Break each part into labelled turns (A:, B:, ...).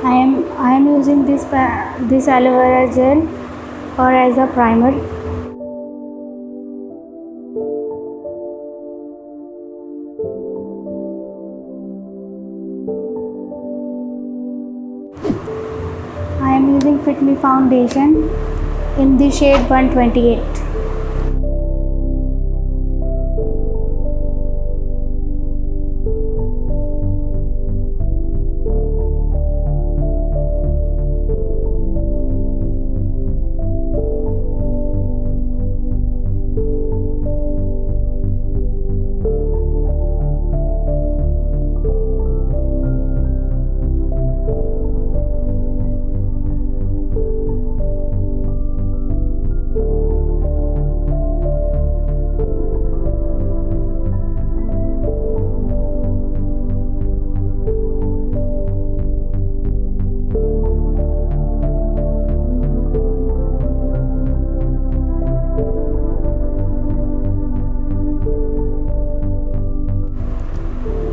A: I am using this aloe vera gel or as a primer. I am using Fit Me foundation in the shade 128.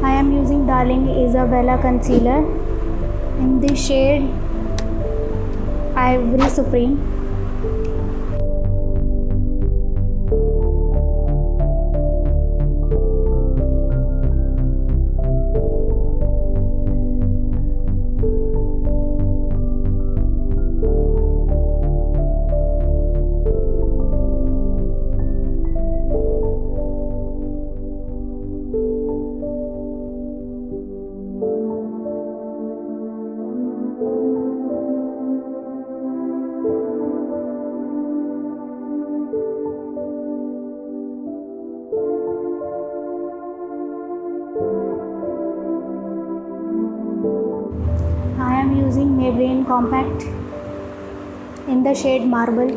A: I am using Darling Isabella concealer in the shade Ivory Supreme. I am using Maybelline Compact in the shade Marble.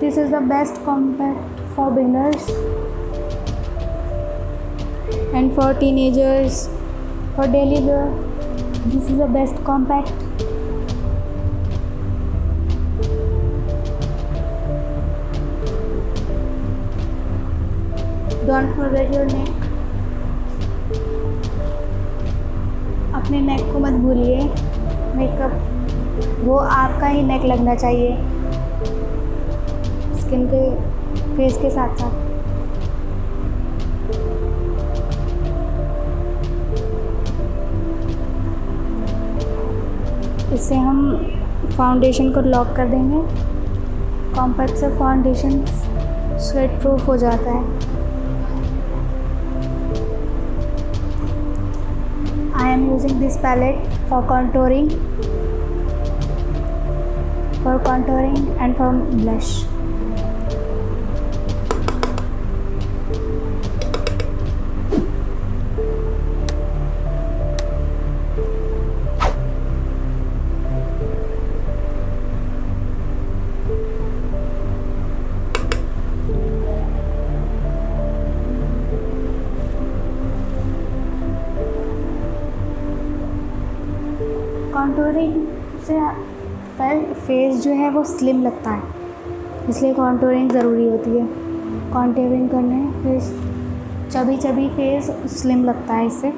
A: This is the best compact for beginners and for teenagers, for daily wear. This is the best compact. Don't forget your neck. अपने नेक को मत भूलिए. Makeup वो आपका ही नेक लगना चाहिए skin के face के साथ साथ. इससे हम फाउंडेशन को लॉक कर देंगे. कॉम्पैक्ट से फाउंडेशन स्वेट प्रूफ हो जाता है. I am using this palette for contouring and for blush. Contouring से फेस जो है वो स्लिम लगता है, इसलिए कॉन्टूरिंग ज़रूरी होती है. कॉन्टूरिंग करने फेस चबी फेस स्लिम लगता है इससे.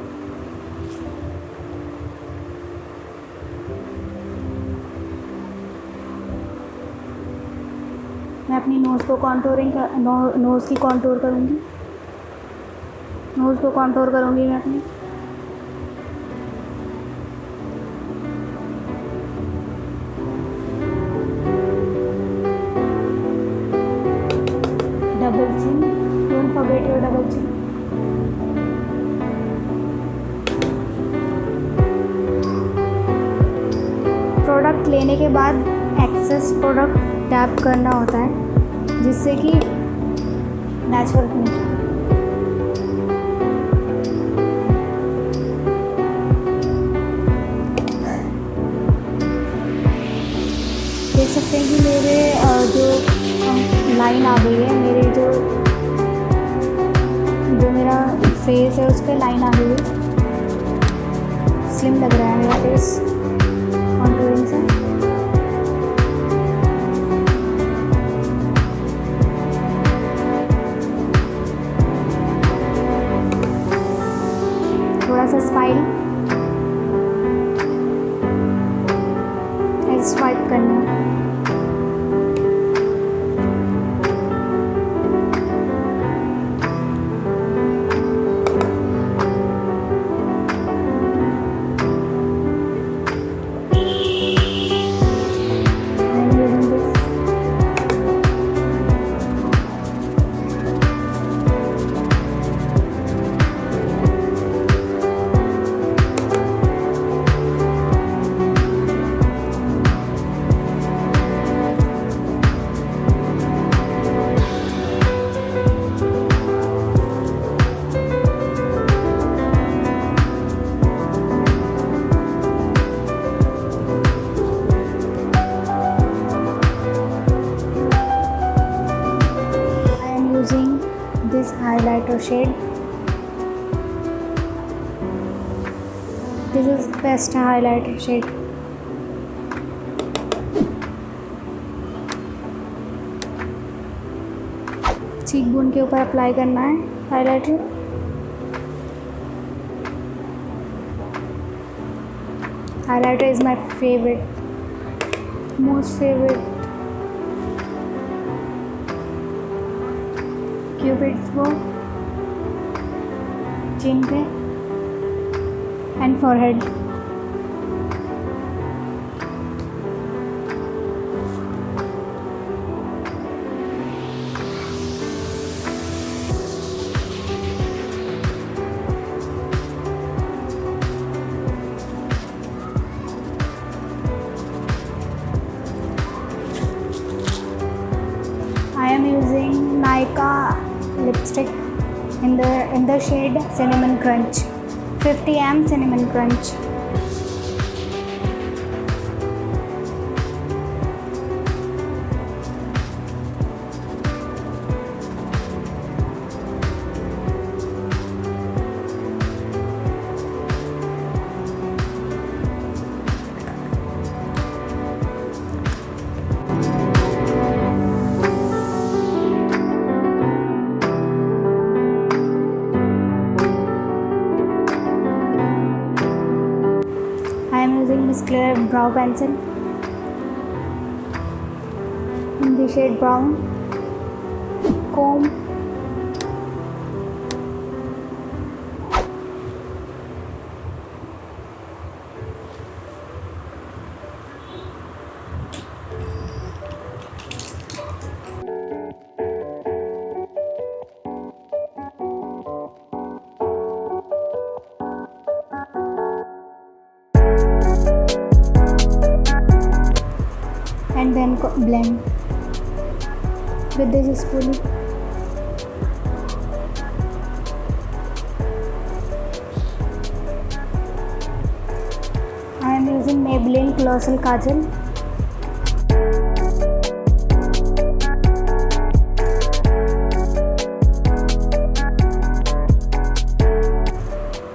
A: मैं अपनी नोज़ को नोज़ की कॉन्टूर करूँगी. नोज़ को कॉन्टूर करूँगी मैं अपनी. Double chin, don't forget your double chin. Product लेने के बाद एक्सेस प्रोडक्ट टैप करना होता है जिससे कि नेचुरल फिनिश. देख सकते हैं कि मेरे जो लाइन आ गई है, मेरे जो मेरा फेस है उस पर लाइन आ गई है. स्लिम लग रहा है मेरा फेस कॉन्टूरिंग से। थोड़ा सा स्माइल स्वाइप करना है। This highlighter shade. This is best highlighter shade. Cheek bone के ऊपर अप्लाई करना है highlighter. Highlighter is my favorite, most favorite. Cupid's bow, chin पे and forehead. I am using Nykaa lipstick in the shade Cinnamon Crunch, 50 ml Cinnamon Crunch. I am using Miss Claire brow pencil in the shade brown. Comb. And then blend with this spoolie. I am using Maybelline Colossal Kajal.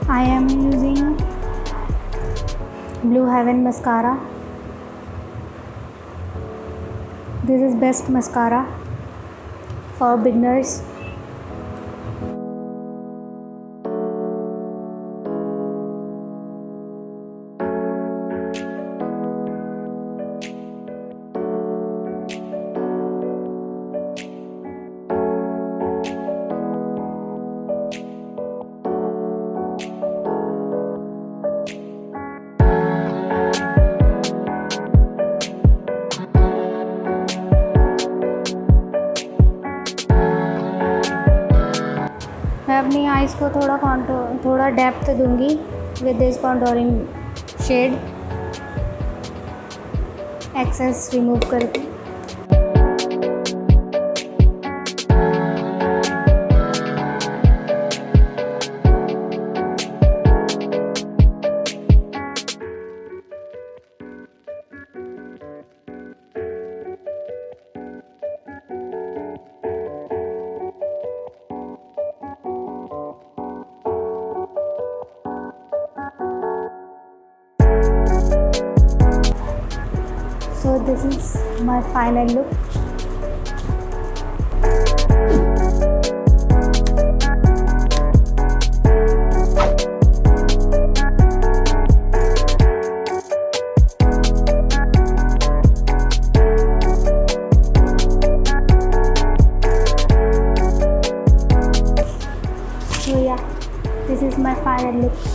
A: I am using Blue Heaven mascara. This is best mascara for beginners. मैं अपनी eyes को थोड़ा depth दूंगी with this contouring shade, excess remove करके। So this is my final look. So yeah, this is my final look.